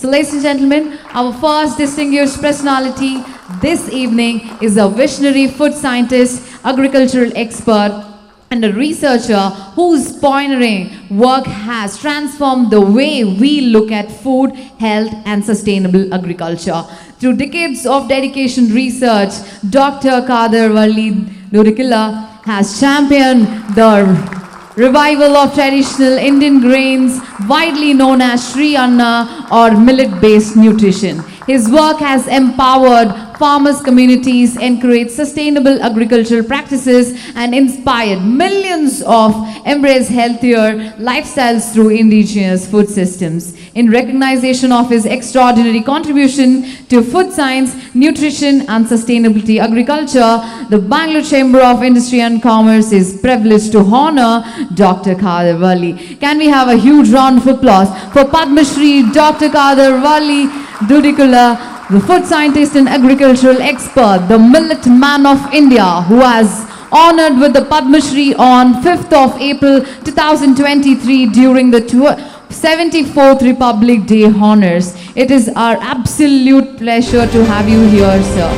So ladies and gentlemen, our first distinguished personality this evening is a visionary food scientist, agricultural expert, and a researcher whose pioneering work has transformed the way we look at food, health, and sustainable agriculture. Through decades of dedication research, Dr. Khader Valli Dudekula has championed the revival of traditional Indian grains, widely known as Sri Anna or millet-based nutrition. His work has empowered farmers' communities, encouraged sustainable agricultural practices, and inspired millions of embrace healthier lifestyles through indigenous food systems. In recognition of his extraordinary contribution to food science, nutrition, and sustainability agriculture, the Bangalore Chamber of Industry and Commerce is privileged to honor Dr. Khader Valli. Can we have a huge round of applause for Padma Shri Dr. Khader Valli Dudekula, the food scientist and agricultural expert, the millet man of India, who was honored with the Padma Shri on 5th of April 2023 during the 74th Republic Day honors. It is our absolute pleasure to have you here, sir.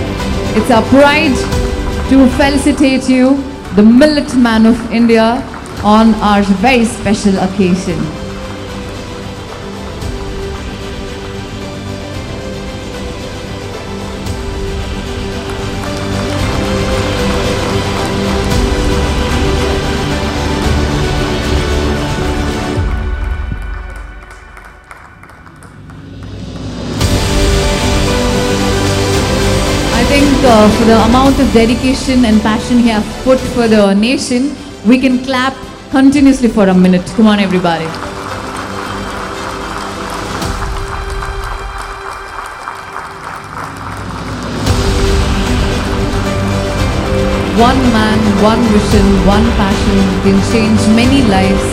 It's our pride to felicitate you, the millet man of India, on our very special occasion. For the amount of dedication and passion he has put for the nation, we can clap continuously for a minute. Come on, everybody. One man, one vision, one passion can change many lives,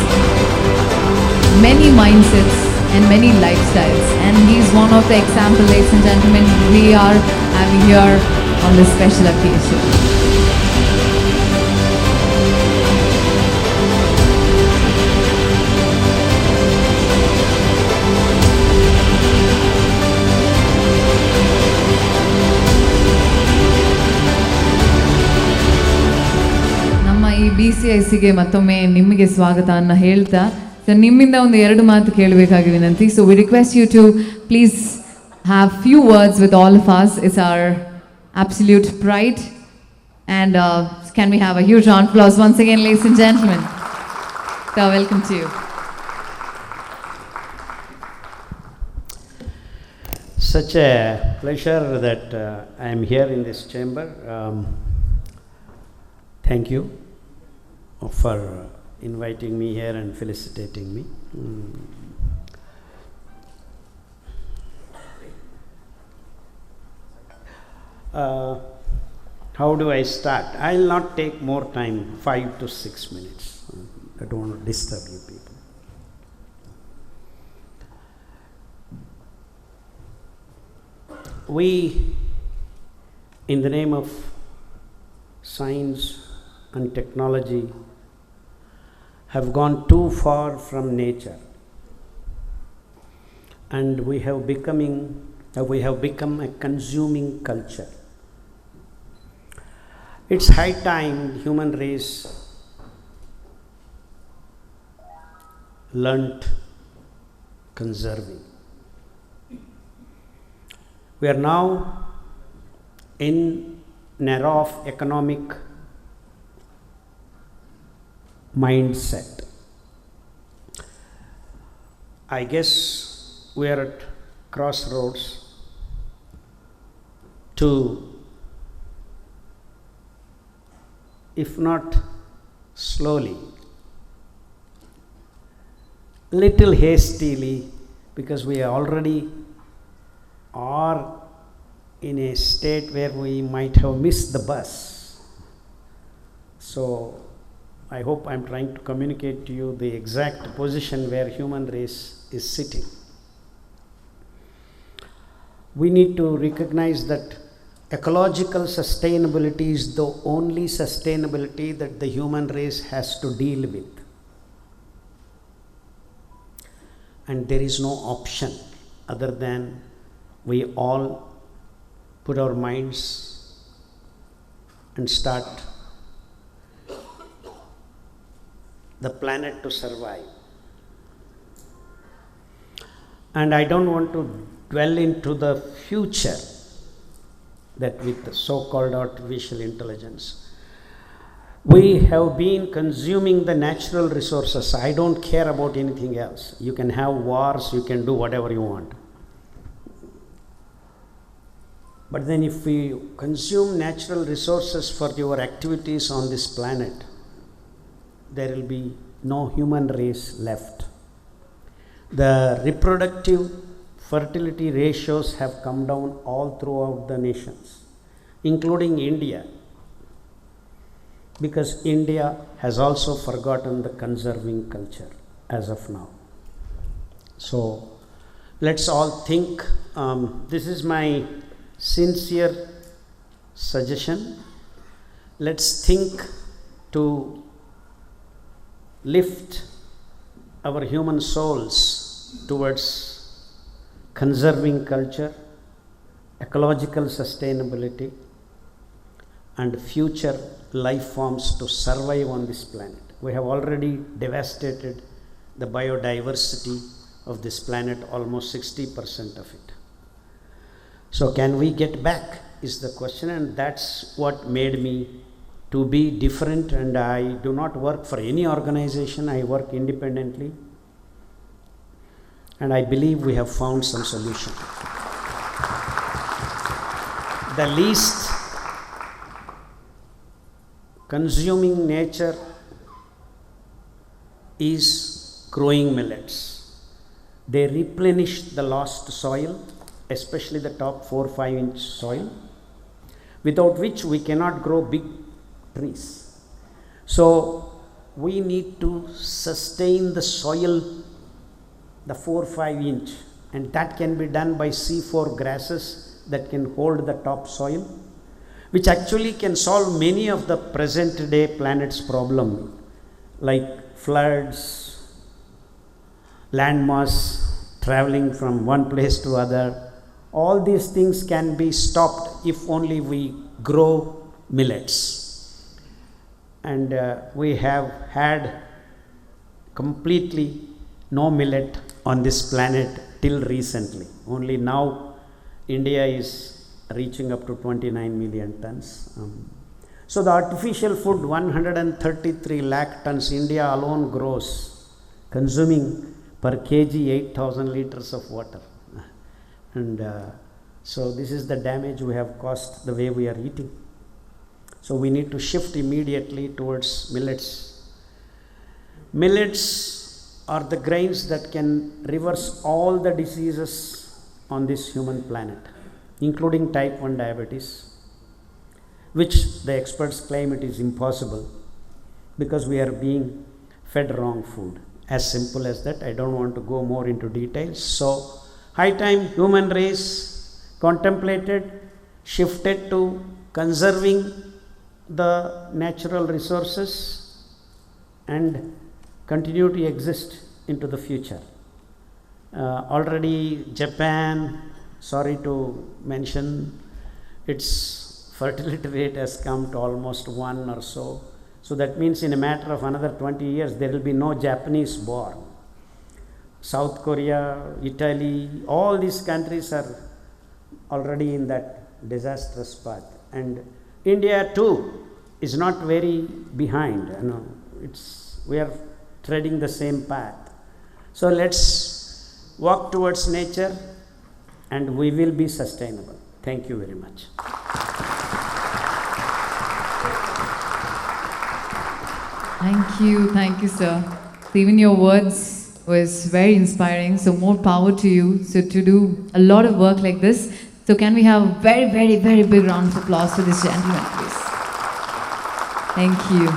many mindsets, and many lifestyles. And he's one of the examples, ladies and gentlemen, we are having here on this special occasion. ನಮ್ಮ ಈ BCICಗೆ ಮತ್ತೊಮ್ಮೆ ನಿಮಗೆ ಸ್ವಾಗತ ಅನ್ನು ಹೇಳ್ತಾ ನಿಮ್ಮಿಂದ ಒಂದು ಎರಡು ಮಾತು ಕೇಳಬೇಕಾಗಿ ವಿನಂತಿ. So we request you to please have few words with all of us. It's our absolute pride, and can we have a huge round of applause once again, ladies and gentlemen. So welcome to you. Such a pleasure that I am here in this chamber. Thank you for inviting me here and felicitating me. How do I start? I'll not take more time, 5 to 6 minutes. I don't want to disturb you people. We, in the name of science and technology, have gone too far from nature, and we have become a consuming culture. It's high time the human race learnt conserving. We are now in an era of economic mindset. I guess we are at crossroads to, if not slowly, little hastily, because we already are in a state where we might have missed the bus. So I hope I'm trying to communicate to you the exact position where human race is sitting. We need to recognize that ecological sustainability is the only sustainability that the human race has to deal with, and there is no option other than we all put our minds and start the planet to survive. And I don't want to dwell into the future that with the so-called artificial intelligence. We have been consuming the natural resources. I don't care about anything else. You can have wars, you can do whatever you want. But then if we consume natural resources for your activities on this planet, there will be no human race left. The reproductive fertility ratios have come down all throughout the nations, including India, because India has also forgotten the conserving culture as of now. So let's all think, this is my sincere suggestion, let's think to lift our human souls towards conserving culture, ecological sustainability, and future life forms to survive on this planet. We have already devastated the biodiversity of this planet, almost 60% of it. So can we get back is the question, and that's what made me to be different. And I do not work for any organization, I work independently, and I believe we have found some solution. The least consuming nature is growing millets. They replenish the lost soil, especially the top 4-5 inch soil, without which we cannot grow big trees. So we need to sustain the soil, the 4-5 inch, and that can be done by C4 grasses that can hold the top soil, which actually can solve many of the present day planet's problem, like floods, landmass traveling from one place to other. All these things can be stopped if only we grow millets. And we have had completely no millet on this planet till recently. Only now India is reaching up to 29 million tons. So the artificial food, 133 lakh tons, India alone grows, consuming per kg 8,000 liters of water. And so this is the damage we have caused the way we are eating. So we need to shift immediately towards millets. Millets are the grains that can reverse all the diseases on this human planet, including type 1 diabetes, which the experts claim it is impossible because we are being fed wrong food. As simple as that. I don't want to go more into details. So high time human race contemplated, shifted to conserving the natural resources and continue to exist into the future. Already Japan, sorry to mention, its fertility rate has come to almost 1 or so. So that means in a matter of another 20 years, there will be no Japanese born. South Korea, Italy, all these countries are already in that disastrous path. And India too is not very behind. We are treading the same path. So let's walk towards nature and we will be sustainable. Thank you very much. Thank you, sir. Even your words was very inspiring. So more power to you. So to do a lot of work like this. So can we have a very, very, very big round of applause for this gentleman, please? Thank you.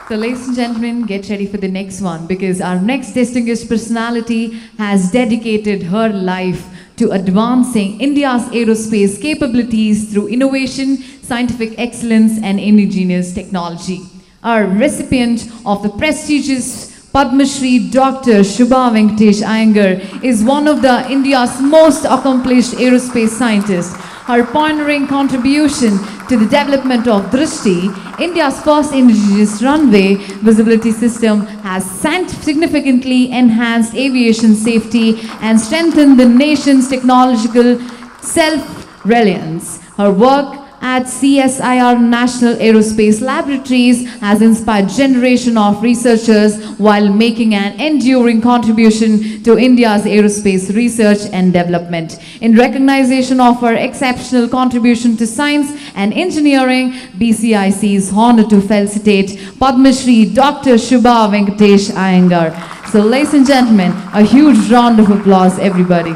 So ladies and gentlemen, get ready for the next one, because our next distinguished personality has dedicated her life to advancing India's aerospace capabilities through innovation, scientific excellence and indigenous technology. Our recipient of the prestigious Padma Shri Dr. Shubha Venkatesh Iyengar is one of the India's most accomplished aerospace scientists. Her pioneering contribution to the development of Drishti, India's first indigenous runway visibility system, has significantly enhanced aviation safety and strengthened the nation's technological self-reliance. Her work at CSIR National Aerospace Laboratories has inspired generation of researchers while making an enduring contribution to India's aerospace research and development. In recognition of her exceptional contribution to science and engineering, BCIC is honored to felicitate Padma Shri Dr. Shubha Venkatesh Iyengar. So ladies and gentlemen, a huge round of applause everybody.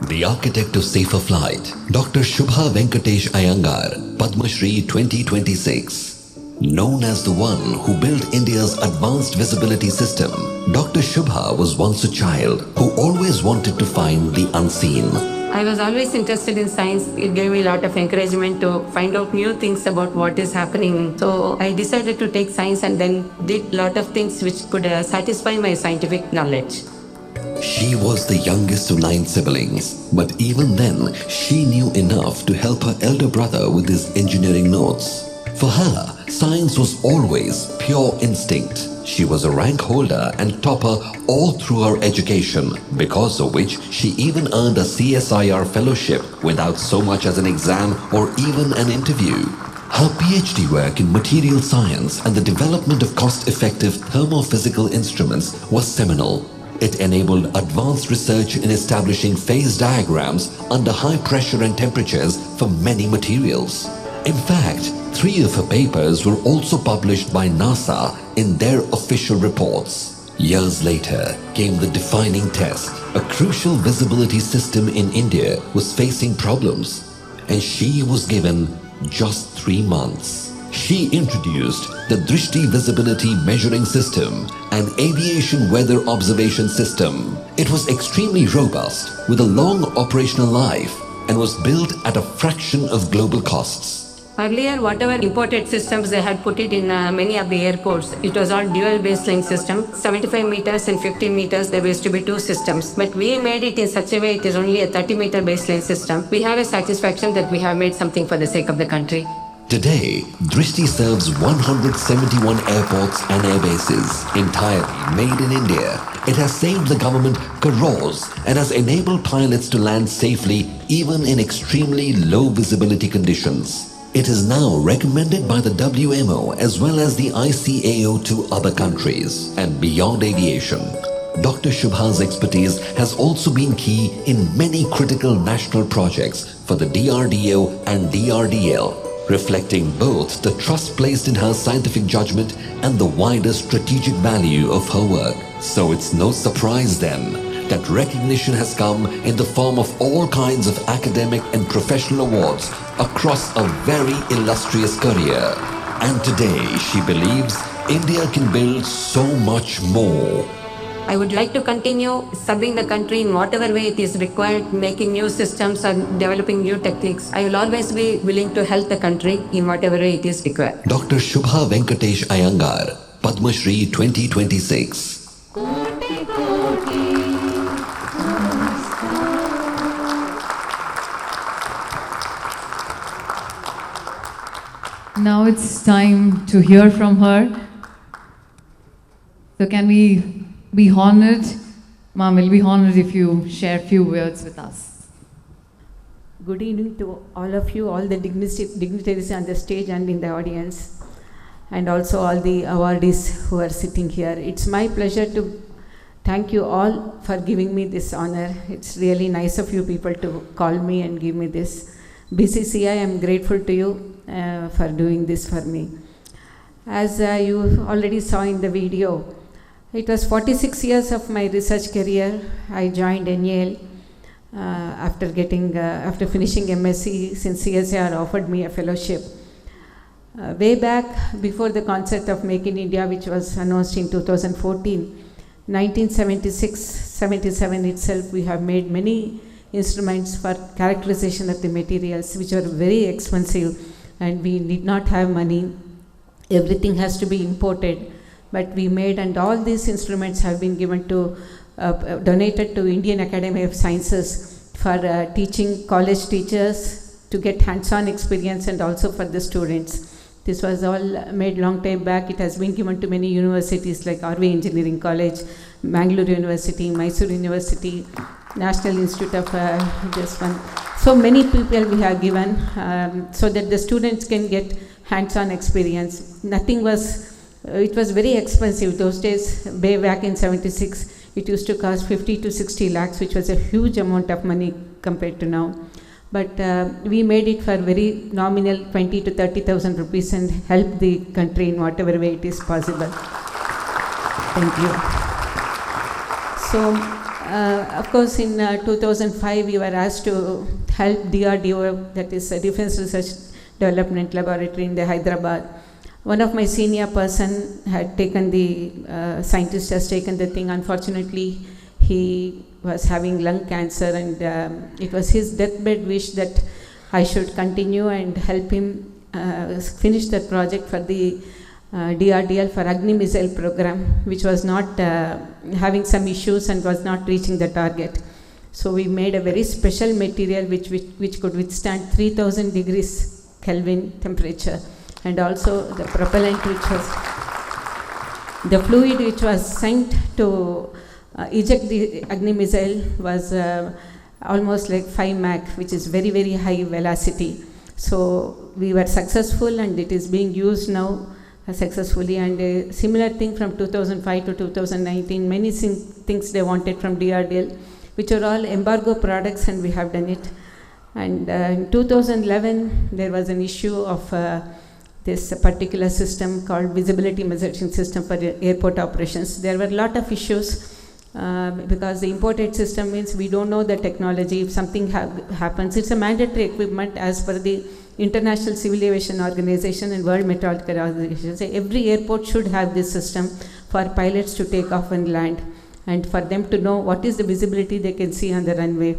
The architect of safer flight, Dr. Shubha Venkatesh Iyengar, Padma Shri 2026. Known as the one who built India's advanced visibility system, Dr. Shubha was once a child who always wanted to find the unseen. I was always interested in science. It gave me a lot of encouragement to find out new things about what is happening. So I decided to take science and then did a lot of things which could satisfy my scientific knowledge. She was the youngest of 9 siblings, but even then, she knew enough to help her elder brother with his engineering notes. For her, science was always pure instinct. She was a rank holder and topper all through her education, because of which she even earned a CSIR fellowship without so much as an exam or even an interview. Her PhD work in material science and the development of cost-effective thermophysical instruments was seminal. It enabled advanced research in establishing phase diagrams under high pressure and temperatures for many materials. In fact, 3 of her papers were also published by NASA in their official reports. Years later came the defining test. A crucial visibility system in India was facing problems, and she was given just 3 months. She introduced the Drishti Visibility Measuring System and Aviation Weather Observation System. It was extremely robust with a long operational life and was built at a fraction of global costs. Earlier, whatever imported systems they had put it in many of the airports, it was all dual baseline system. 75 meters and 15 meters, there used to be 2 systems. But we made it in such a way it is only a 30-meter baseline system. We have a satisfaction that we have made something for the sake of the country. Today, Drishti serves 171 airports and airbases, entirely made in India. It has saved the government crores and has enabled pilots to land safely even in extremely low visibility conditions. It is now recommended by the WMO as well as the ICAO to other countries and beyond aviation. Dr. Shubha's expertise has also been key in many critical national projects for the DRDO and DRDL, reflecting both the trust placed in her scientific judgment and the wider strategic value of her work. So it's no surprise then that recognition has come in the form of all kinds of academic and professional awards across a very illustrious career. And today she believes India can build so much more. I would like to continue serving the country in whatever way it is required, making new systems and developing new techniques. I will always be willing to help the country in whatever way it is required. Dr. Shubha Venkatesh Iyengar, Padma Shri 2026. Now it's time to hear from her. So can we be honored? Ma'am, we'll be honored if you share a few words with us. Good evening to all of you, all the dignitaries on the stage and in the audience, and also all the awardees who are sitting here. It's my pleasure to thank you all for giving me this honor. It's really nice of you people to call me and give me this. BCCI, I am grateful to you for doing this for me. As you already saw in the video, it was 46 years of my research career. I joined NAL after finishing MSc, since CSIR offered me a fellowship. Way back before the concept of Make in India, which was announced in 2014, 1976-77 itself, we have made many instruments for characterization of the materials, which are very expensive, and we did not have money. everything has to be imported. But we made, and all these instruments have been given to, donated to Indian Academy of Sciences for teaching college teachers to get hands-on experience, and also for the students. This was all made long time back. It has been given to many universities like RV Engineering College, Bangalore University, Mysore University, National Institute of this one. So many people we have given so that the students can get hands-on experience. Nothing was, it was very expensive. Those days, way back in 76, it used to cost 50 to 60 lakhs, which was a huge amount of money compared to now. But we made it for very nominal 20 to 30,000 rupees and help the country in whatever way it is possible. Thank you. So, of course, in 2005, we were asked to help DRDO, that is a Defense Research Development Laboratory in the Hyderabad. One of my senior person had taken the, scientist has taken the thing. Unfortunately, he was having lung cancer, and it was his deathbed wish that I should continue and help him finish that project for the DRDL for Agni missile program, which was not having some issues and was not reaching the target. So we made a very special material which could withstand 3000 degrees Kelvin temperature, and also the propellant, which was the fluid which was sent to eject the Agni missile was almost like 5 Mach, which is very, very high velocity. So we were successful, and it is being used now successfully. And a similar thing from 2005 to 2019, many things they wanted from DRDL, which are all embargo products, and we have done it. And in 2011, there was an issue of this particular system called visibility measuring system for airport operations. There were a lot of issues because the imported system means we don't know the technology. If something happens, it's a mandatory equipment as per the International Civil Aviation Organization and World Meteorological Organization. So every airport should have this system for pilots to take off and land, and for them to know what is the visibility they can see on the runway.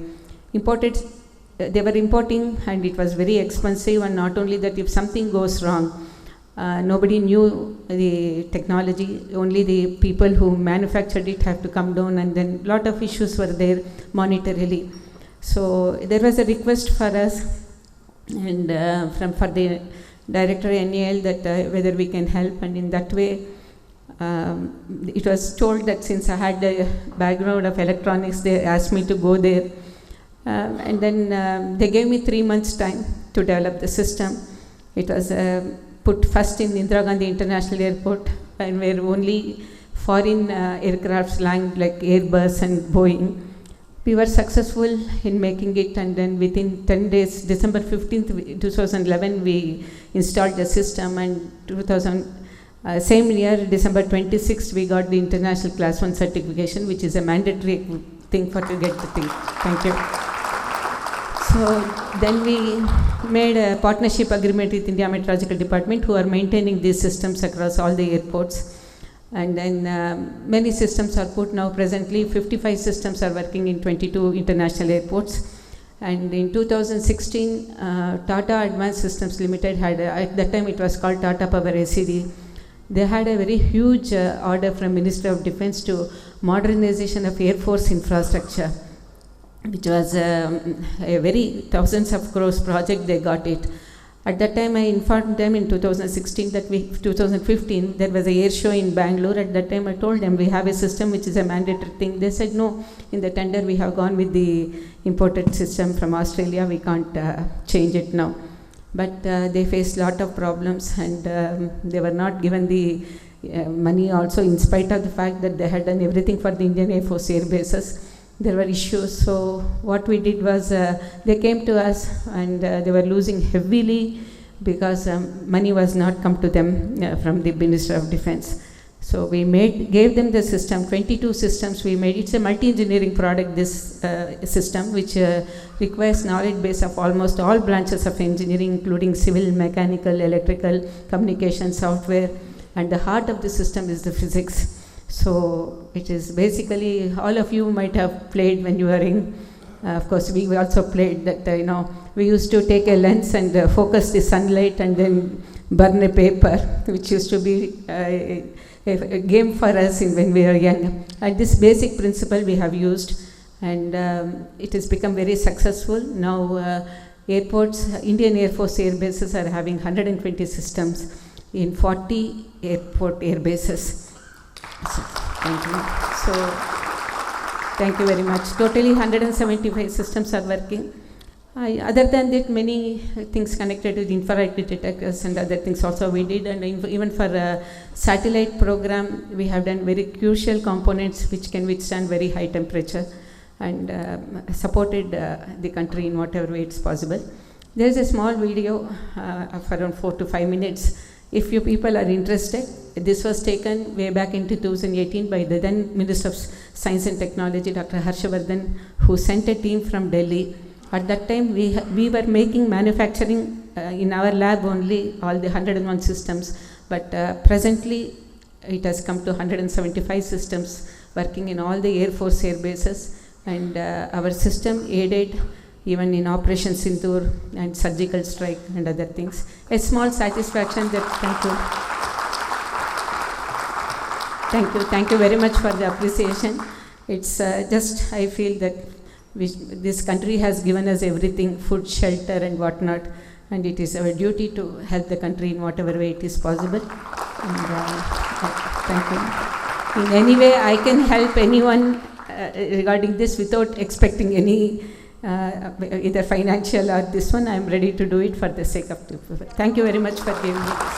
They were importing, and it was very expensive, and not only that, if something goes wrong, nobody knew the technology, only the people who manufactured it have to come down, and then a lot of issues were there monetarily. So there was a request for us, and for the director NAL that whether we can help, and in that way it was told that since I had a background of electronics, they asked me to go there. And then they gave me 3 months time to develop the system. It was put first in Indira Gandhi International Airport, and where only foreign aircrafts land like Airbus and Boeing. We were successful in making it, and then within 10 days, December 15th, 2011, we installed the system, and same year, December 26th, we got the International Class 1 certification, which is a mandatory thing to get the thing. Thank you. So then we made a partnership agreement with India Meteorological Department, who are maintaining these systems across all the airports. And then many systems are put now. Presently, 55 systems are working in 22 international airports. And in 2016, Tata Advanced Systems Limited had, at that time it was called Tata Power ACD. They had a very huge order from Ministry of Defense to modernization of Air Force infrastructure, which was a very thousands of crores project. They got it. At that time, I informed them in 2016 that 2015, there was a air show in Bangalore. At that time, I told them we have a system which is a mandatory thing. They said, no, in the tender we have gone with the imported system from Australia. We can't change it now. But they faced a lot of problems, and they were not given the money also, in spite of the fact that they had done everything for the Indian Air Force air bases. There were issues. So what we did was they came to us, and they were losing heavily because money was not come to them from the Ministry of Defense. So we gave them the system, 22 systems we made. It's a multi-engineering product, this system, which requires knowledge base of almost all branches of engineering, including civil, mechanical, electrical, communication, software, and the heart of the system is the physics. So it is basically, all of you might have played when you were in Of course, we also played that, we used to take a lens and focus the sunlight and then burn a paper, which used to be a game for us when we were young. And this basic principle we have used, and it has become very successful. Now, airports, Indian Air Force air bases are having 120 systems in 40 airport air bases. So, thank you. So, thank you very much. Totally 175 systems are working. Other than that, many things connected with infrared detectors and other things also we did. And even for a satellite program, we have done very crucial components which can withstand very high temperature, and supported the country in whatever way it's possible. There is a small video of around 4 to 5 minutes. If you people are interested, this was taken way back in 2018 by the then Minister of Science and Technology, Dr. Harshavardhan, who sent a team from Delhi. At that time, we were making manufacturing in our lab only, all the 101 systems, but presently it has come to 175 systems working in all the Air Force air bases, and our system aided even in Operation Sindoor and surgical strike and other things. A small satisfaction that, thank you very much for the appreciation. It's just, I feel that this country has given us everything, food, shelter and whatnot, and it is our duty to help the country in whatever way it is possible. And thank you. In any way I can help anyone regarding this without expecting any either financial or this one, I am ready to do it for the sake of the people. Thank you very much for giving me this.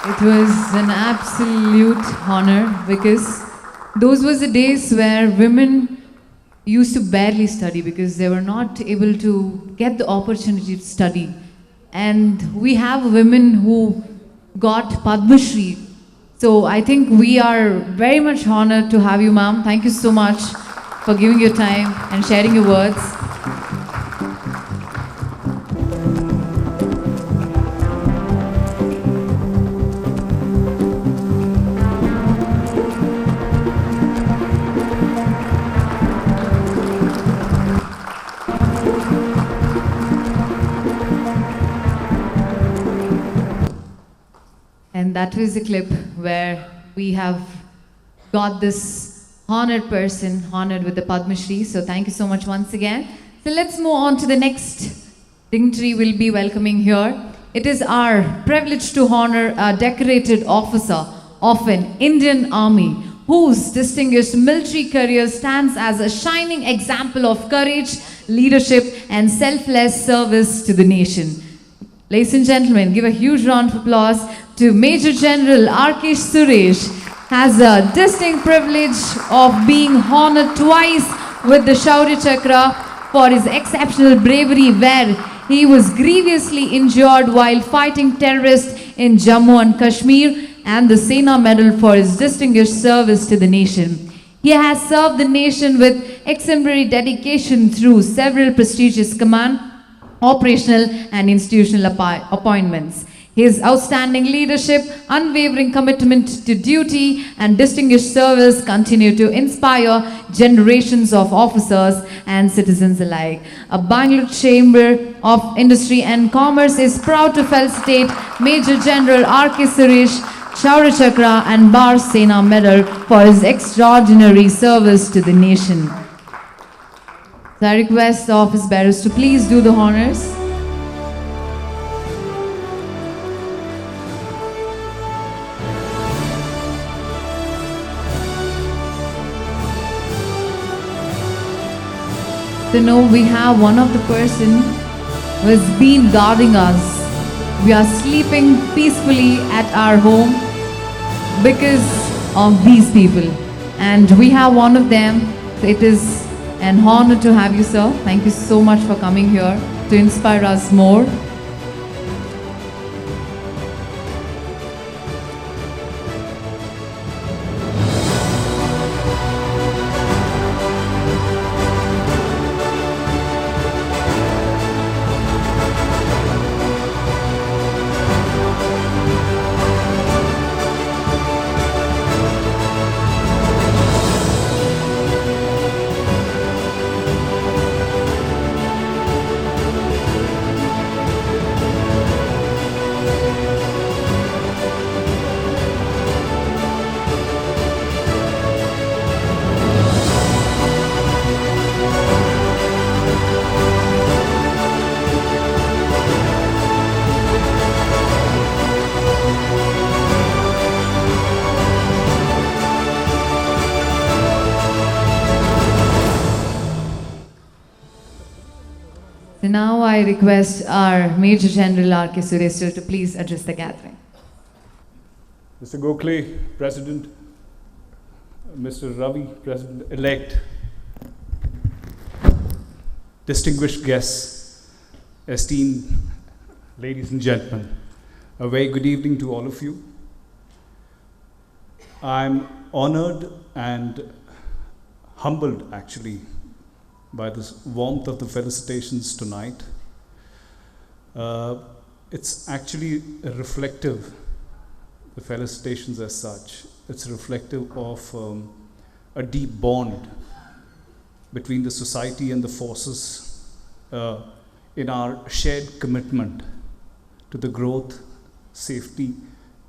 It was an absolute honor, because those were the days where women used to barely study because they were not able to get the opportunity to study. And we have women who got Padma Shri. So I think we are very much honored to have you, ma'am. Thank you so much for giving your time and sharing your words. And that was a clip where we have got this honored person honored with the Padma Shri. So thank you so much once again. So let's move on to the next dignitary we'll be welcoming here. It is our privilege to honor a decorated officer of an Indian Army whose distinguished military career stands as a shining example of courage, leadership and selfless service to the nation. Ladies and gentlemen, give a huge round of applause to Major General Arkesh Suresh. Has a distinct privilege of being honored twice with the Shaurya Chakra for his exceptional bravery, where he was grievously injured while fighting terrorists in Jammu and Kashmir, and the Sena Medal for his distinguished service to the nation. He has served the nation with exemplary dedication through several prestigious command, operational and institutional appointments. His outstanding leadership, unwavering commitment to duty and distinguished service continue to inspire generations of officers and citizens alike. A Bangalore Chamber of Industry and Commerce is proud to felicitate Major General R.K. Suresh, Shaurya Chakra and Bar Sena Medal for his extraordinary service to the nation. So I request the office bearers to please do the honors. So now we have one of the person who has been guarding us. We are sleeping peacefully at our home because of these people. And we have one of them. It is an honor to have you, sir. Thank you so much for coming here to inspire us more. Now I request our Major General R.K. Suresh to please address the gathering. Mr. Gokhale, President, Mr. Ravi, President-elect, distinguished guests, esteemed ladies and gentlemen, a very good evening to all of you. I'm honored and humbled actually by the warmth of the felicitations tonight. It's actually reflective, the felicitations as such. It's reflective of a deep bond between the society and the forces in our shared commitment to the growth, safety,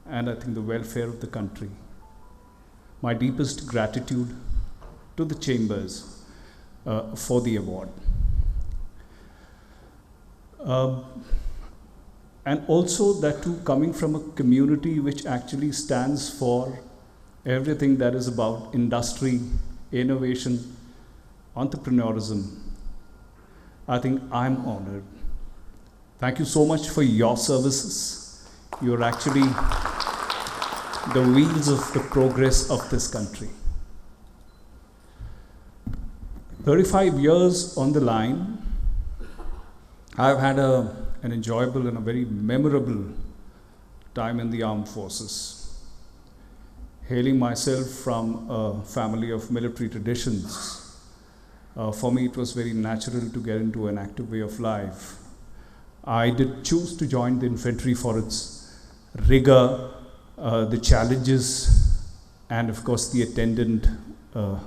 and I think the welfare of the country. My deepest gratitude to the chambers for the award. And also that too coming from a community which actually stands for everything that is about industry, innovation, entrepreneurism. I think I'm honored. Thank you so much for your services. You're actually the wheels of the progress of this country. 35 years on the line, I've had an enjoyable and a very memorable time in the armed forces. Hailing myself from a family of military traditions, for me it was very natural to get into an active way of life. I did choose to join the infantry for its rigor, the challenges, and of course the attendant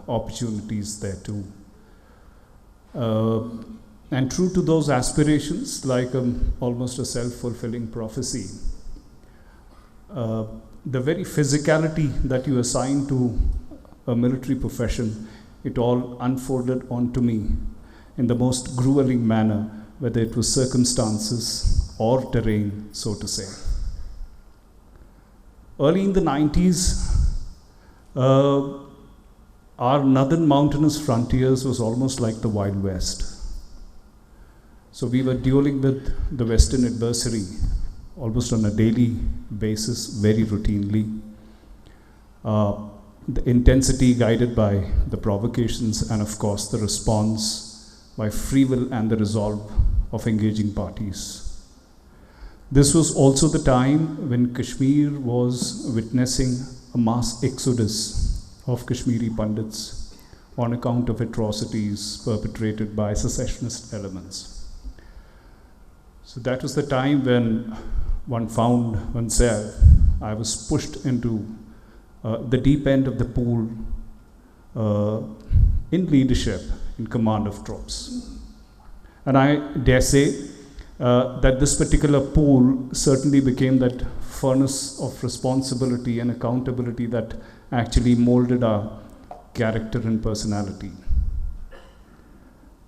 opportunities there too. And true to those aspirations, like almost a self-fulfilling prophecy, the very physicality that you assign to a military profession, it all unfolded onto me in the most grueling manner, whether it was circumstances or terrain, so to say. Early in the 90s, our northern mountainous frontiers was almost like the Wild West. So we were dealing with the Western adversary almost on a daily basis, very routinely. The intensity guided by the provocations and of course the response by free will and the resolve of engaging parties. This was also the time when Kashmir was witnessing a mass exodus of Kashmiri Pandits on account of atrocities perpetrated by secessionist elements. So that was the time when one found oneself. I was pushed into the deep end of the pool in leadership, in command of troops. And I dare say that this particular pool certainly became that furnace of responsibility and accountability that actually molded our character and personality.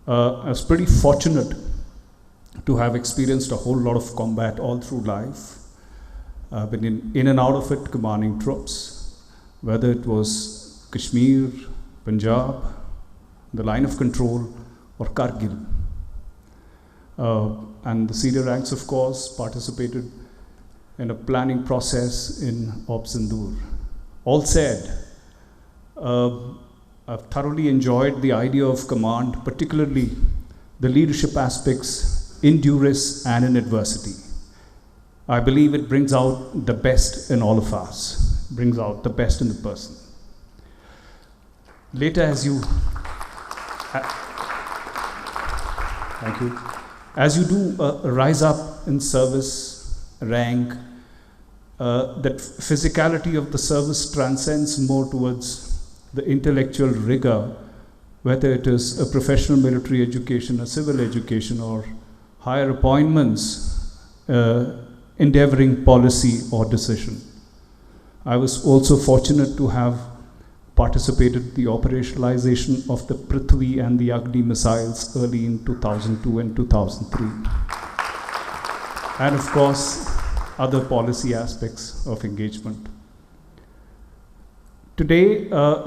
I was pretty fortunate to have experienced a whole lot of combat all through life. I've been in and out of it, commanding troops, whether it was Kashmir, Punjab, the line of control, or Kargil. And the senior ranks, of course, participated in a planning process in Ops Sindoor. All said, I've thoroughly enjoyed the idea of command, particularly the leadership aspects in duress and in adversity. I believe it brings out the best in all of us, brings out the best in the person. Later, as you thank you. As you do rise up in service, rank, that physicality of the service transcends more towards the intellectual rigor, whether it is a professional military education, a civil education, or higher appointments, endeavoring policy or decision. I was also fortunate to have participated in the operationalization of the Prithvi and the Agni missiles early in 2002 and 2003. And of course, other policy aspects of engagement. Today,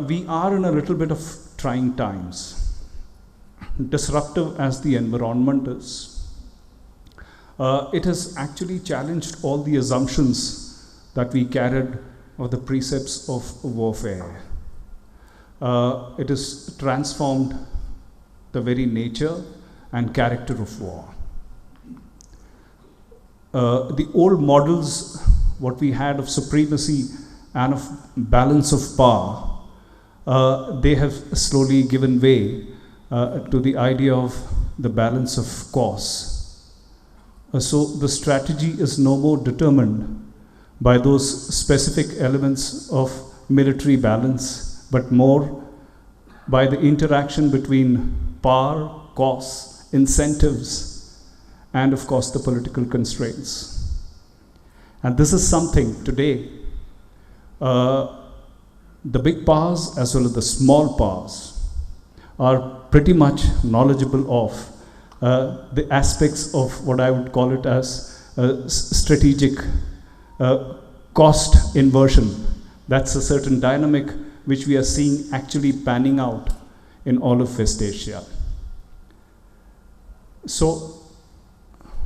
we are in a little bit of trying times. Disruptive as the environment is, It has actually challenged all the assumptions that we carried of the precepts of warfare. It has transformed the very nature and character of war. The old models, what we had of supremacy and of balance of power, they have slowly given way to the idea of the balance of cause. So the strategy is no more determined by those specific elements of military balance, but more by the interaction between power, cause, incentives, and of course the political constraints. And this is something today the big powers as well as the small powers are pretty much knowledgeable of the aspects of what I would call it as strategic cost inversion. That's a certain dynamic which we are seeing actually panning out in all of West Asia. So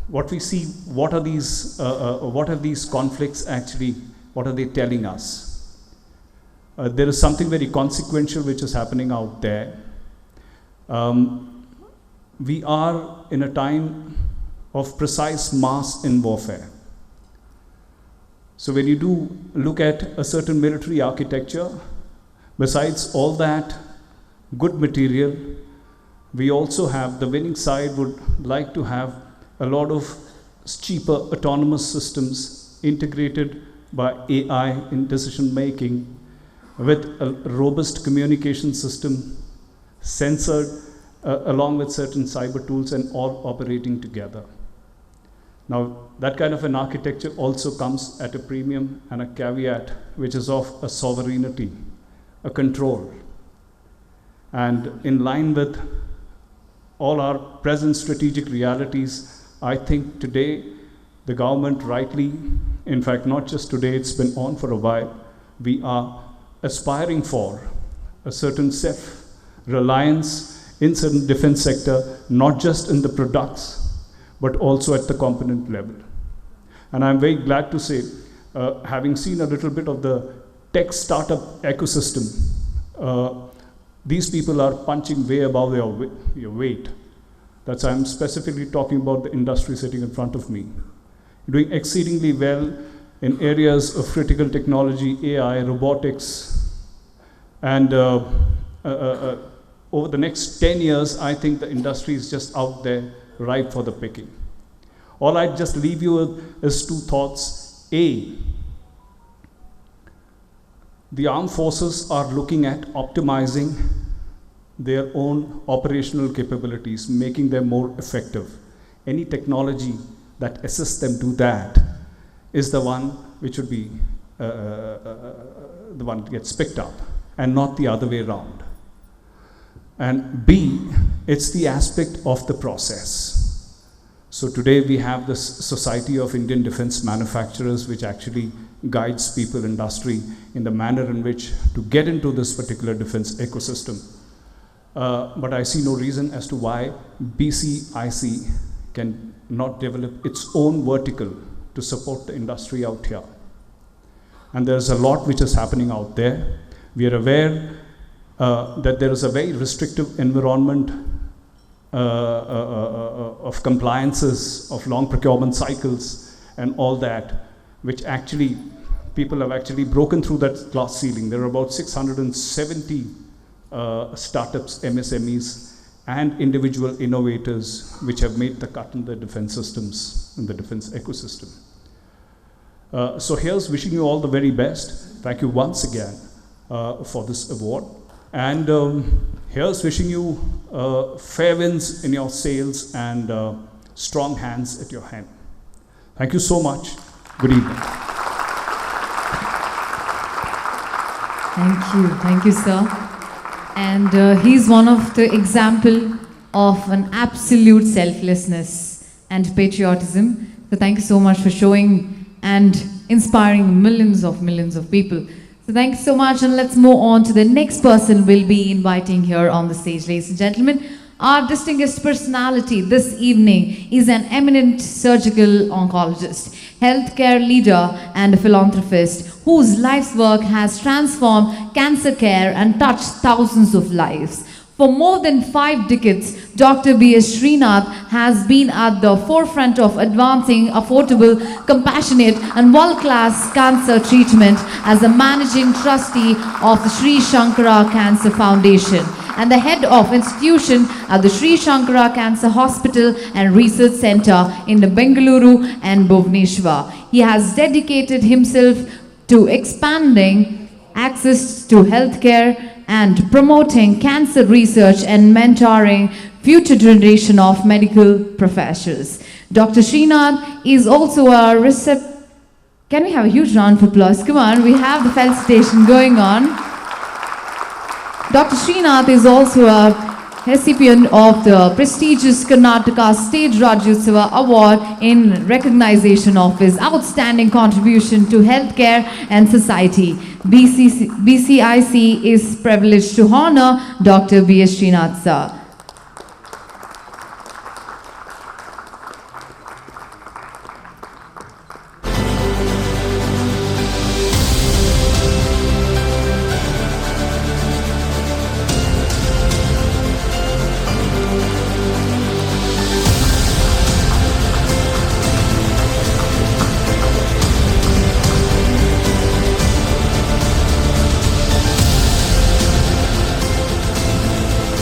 what we see, what are these conflicts actually, what are they telling us? There is something very consequential which is happening out there. We are in a time of precise mass in warfare. So when you do look at a certain military architecture, besides all that good material, we also have, the winning side would like to have a lot of cheaper autonomous systems integrated by AI in decision making with a robust communication system, censored along with certain cyber tools and all operating together. Now, that kind of an architecture also comes at a premium and a caveat, which is of a sovereignty, a control. And in line with all our present strategic realities, I think today the government rightly, in fact, not just today, it's been on for a while, we are aspiring for a certain self-reliance in certain defense sector, not just in the products, but also at the component level. And I'm very glad to say, having seen a little bit of the tech startup ecosystem, these people are punching way above your weight. That's why I'm specifically talking about the industry sitting in front of me. Doing exceedingly well in areas of critical technology, AI, robotics, and over the next 10 years, I think the industry is just out there ripe for the picking. All I'd just leave you with is two thoughts. A, the armed forces are looking at optimizing their own operational capabilities, making them more effective. Any technology that assists them do that is the one which would be the one that gets picked up, and not the other way around. And B, it's the aspect of the process. So today we have this Society of Indian Defense Manufacturers, which actually guides people, industry, in the manner in which to get into this particular defense ecosystem. But I see no reason as to why BCIC can not develop its own vertical to support the industry out here. And there's a lot which is happening out there. We are aware that there is a very restrictive environment of compliances, of long procurement cycles, and all that, which actually, people have actually broken through that glass ceiling. There are about 670 startups, MSMEs, and individual innovators which have made the cut in the defense systems, in the defense ecosystem. So here's wishing you all the very best. Thank you once again for this award. And here's wishing you fair winds in your sales and strong hands at your hand. Thank you so much. Good evening. Thank you, sir. And he's one of the example of an absolute selflessness and patriotism. So thank you so much for showing and inspiring millions of people. So thank you so much, and let's move on to the next person we'll be inviting here on the stage, ladies and gentlemen. Our distinguished personality this evening is an eminent surgical oncologist, healthcare leader, and a philanthropist whose life's work has transformed cancer care and touched thousands of lives. For more than 5 decades, Dr. B.S. Srinath has been at the forefront of advancing affordable, compassionate, and world-class cancer treatment as the managing trustee of the Sri Shankara Cancer Foundation and the head of institution at the Sri Shankara Cancer Hospital and Research Center in the Bengaluru and Bhubaneswar. He has dedicated himself to expanding access to healthcare and promoting cancer research and mentoring future generation of medical professionals. Dr. Srinath is also a Can we have a huge round of applause? Come on, we have the felicitation going on. Dr. Srinath is also a recipient of the prestigious Karnataka State Rajyotsava Award in recognition of his outstanding contribution to healthcare and society. BCIC is privileged to honor Dr. B.S. Srinath sir.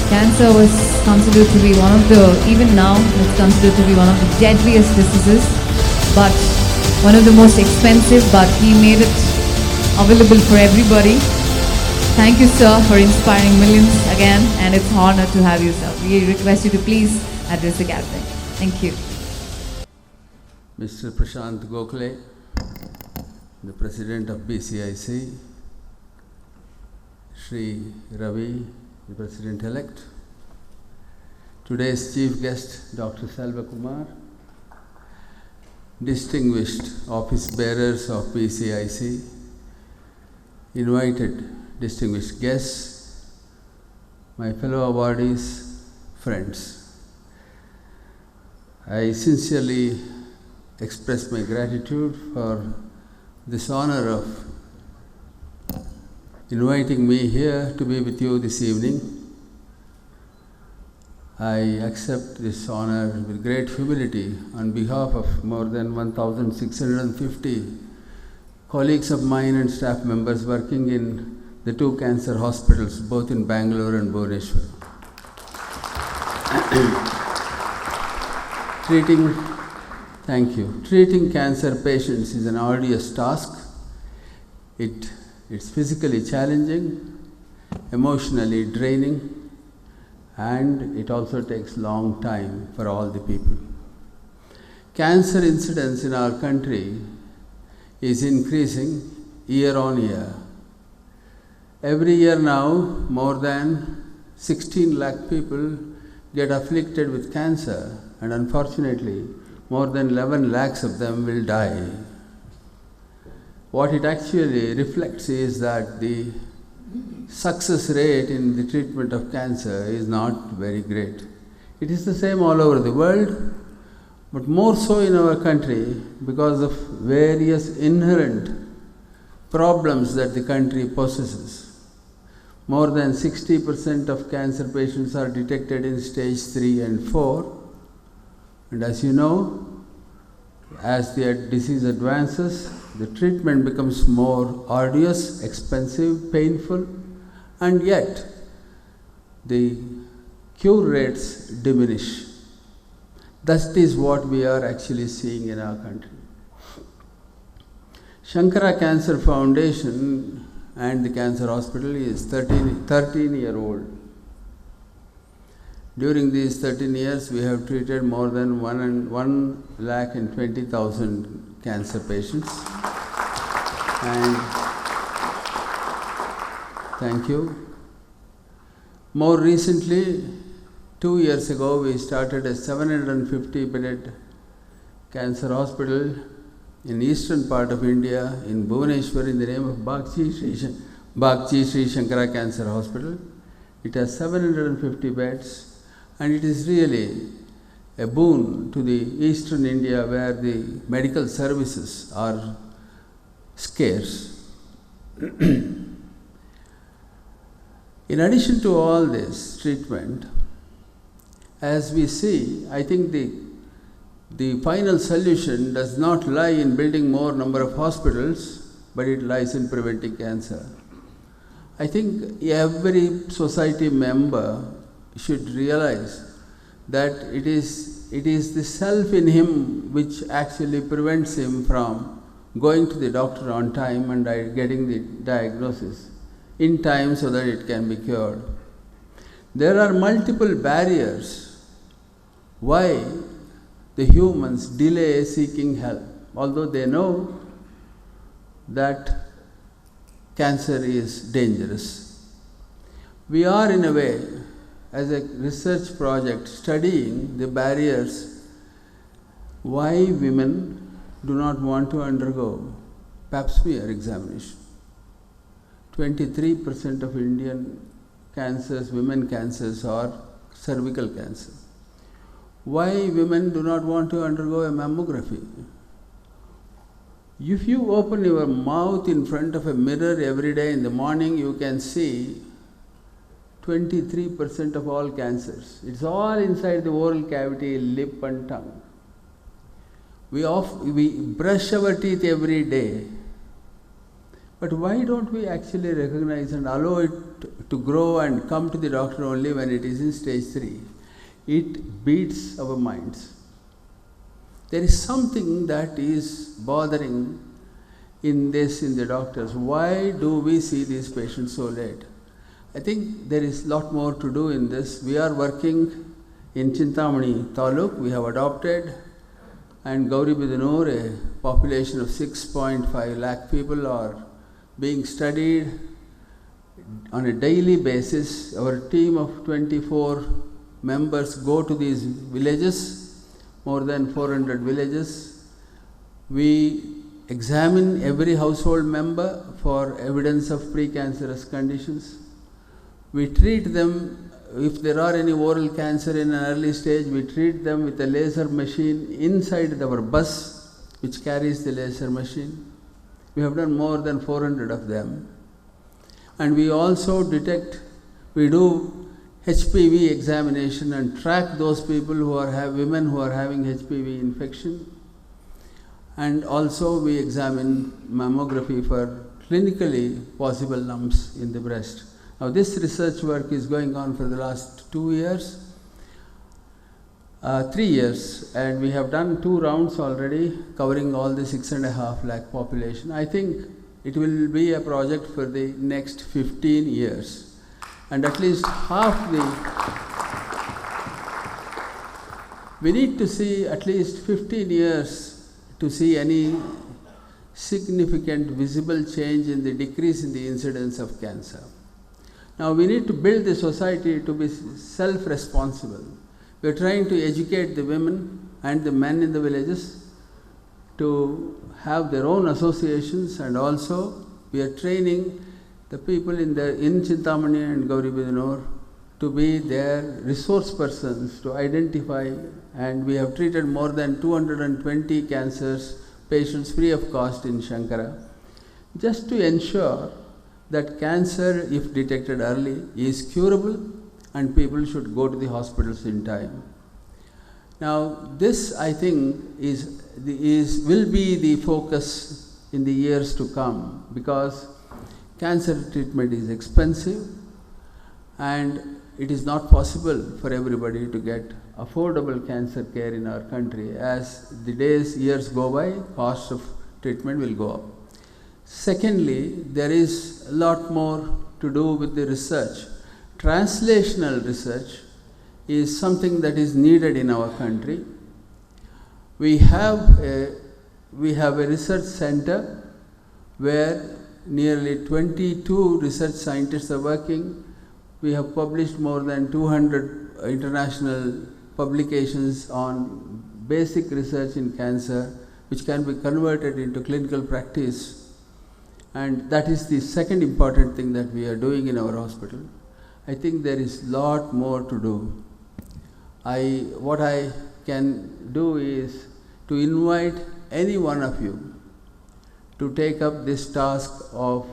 Cancer was considered to be one of the, even now, it's considered to be one of the deadliest diseases, but one of the most expensive, but he made it available for everybody. Thank you, sir, for inspiring millions again, and it's an honor to have you, sir. We request you to please address the gathering. Thank you. Mr. Prashant Gokhale, the President of BCIC, Shri Ravi, the President-elect, today's chief guest, Dr. Selva Kumar, distinguished office bearers of BCIC, invited distinguished guests, my fellow awardees, friends. I sincerely express my gratitude for this honor of inviting me here to be with you this evening. I accept this honor with great humility on behalf of more than 1,650 colleagues of mine and staff members working in the 2 cancer hospitals, both in Bangalore and Bhubaneswar. Treating cancer patients is an arduous task. It's physically challenging, emotionally draining, and it also takes long time for all the people. Cancer incidence in our country is increasing year on year. Every year now, more than 16 lakh people get afflicted with cancer, and unfortunately, more than 11 lakhs of them will die. What it actually reflects is that the success rate in the treatment of cancer is not very great. It is the same all over the world, but more so in our country because of various inherent problems that the country possesses. More than 60% of cancer patients are detected in stage 3 and 4, and as you know, as the disease advances, the treatment becomes more arduous, expensive, painful, and yet the cure rates diminish. That is what we are actually seeing in our country. Shankara Cancer Foundation and the Cancer Hospital is 13-year-old. During these 13 years, we have treated more than 1,20,000 cancer patients. And thank you. More recently, 2 years ago, we started a 750-bedded cancer hospital in eastern part of India, in Bhubaneswar, in the name of Bagchi Sri Shankara Cancer Hospital. It has 750 beds, And it is really a boon to the eastern India where the medical services are scarce. In addition to all this treatment, as we see, I think the final solution does not lie in building more number of hospitals, but it lies in preventing cancer. I think every society member should realize that it is the self in him which actually prevents him from going to the doctor on time and getting the diagnosis in time so that it can be cured. There are multiple barriers why the humans delay seeking help, although they know that cancer is dangerous. We are, in a way, as a research project, studying the barriers why women do not want to undergo pap smear examination. 23% of Indian cancers, women cancers, are cervical cancer. Why women do not want to undergo a mammography? If you open your mouth in front of a mirror every day in the morning, you can see 23% of all cancers. It's all inside the oral cavity, lip and tongue. We brush our teeth every day. But why don't we actually recognize and allow it to grow and come to the doctor only when it is in stage 3? It beats our minds. There is something that is bothering in the doctors. Why do we see these patients so late? I think there is a lot more to do in this. We are working in Chintamani Taluk. We have adopted, and Gauribidanur, a population of 6.5 lakh people, are being studied on a daily basis. Our team of 24 members go to these villages, more than 400 villages. We examine every household member for evidence of precancerous conditions. We treat them, if there are any oral cancer in an early stage, we treat them with a laser machine inside our bus, which carries the laser machine. We have done more than 400 of them. And we also we do HPV examination and track those people women who are having HPV infection. And also we examine mammography for clinically possible lumps in the breast. Now this research work is going on for the last 3 years, and we have done 2 rounds already covering all the 6.5 lakh population. I think it will be a project for the next 15 years. And at least we need to see at least 15 years to see any significant visible change in the decrease in the incidence of cancer. Now we need to build the society to be self-responsible. We are trying to educate the women and the men in the villages to have their own associations, and also we are training the people in Chintamani and Gauribidanur to be their resource persons to identify, and we have treated more than 220 cancers patients free of cost in Shankara, just to ensure that cancer, if detected early, is curable and people should go to the hospitals in time. Now this, I think, will be the focus in the years to come, because cancer treatment is expensive and it is not possible for everybody to get affordable cancer care in our country. As the years go by, cost of treatment will go up. Secondly, there is a lot more to do with the research. Translational research is something that is needed in our country. We have a research center where nearly 22 research scientists are working. We have published more than 200 international publications on basic research in cancer, which can be converted into clinical practice. And that is the second important thing that we are doing in our hospital. I think there is a lot more to do. what I can do is to invite any one of you to take up this task of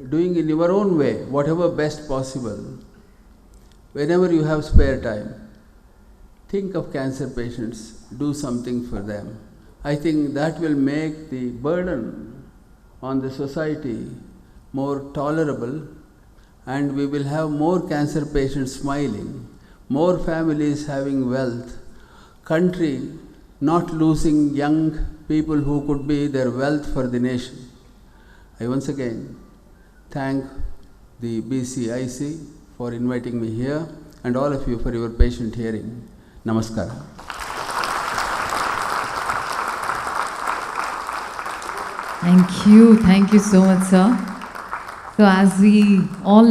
doing in your own way, whatever best possible. Whenever you have spare time, think of cancer patients, do something for them. I think that will make the burden on the society more tolerable, and we will have more cancer patients smiling, more families having wealth, country not losing young people who could be their wealth for the nation. I once again thank the BCIC for inviting me here and all of you for your patient hearing. Namaskar. Thank you so much, sir. So as we all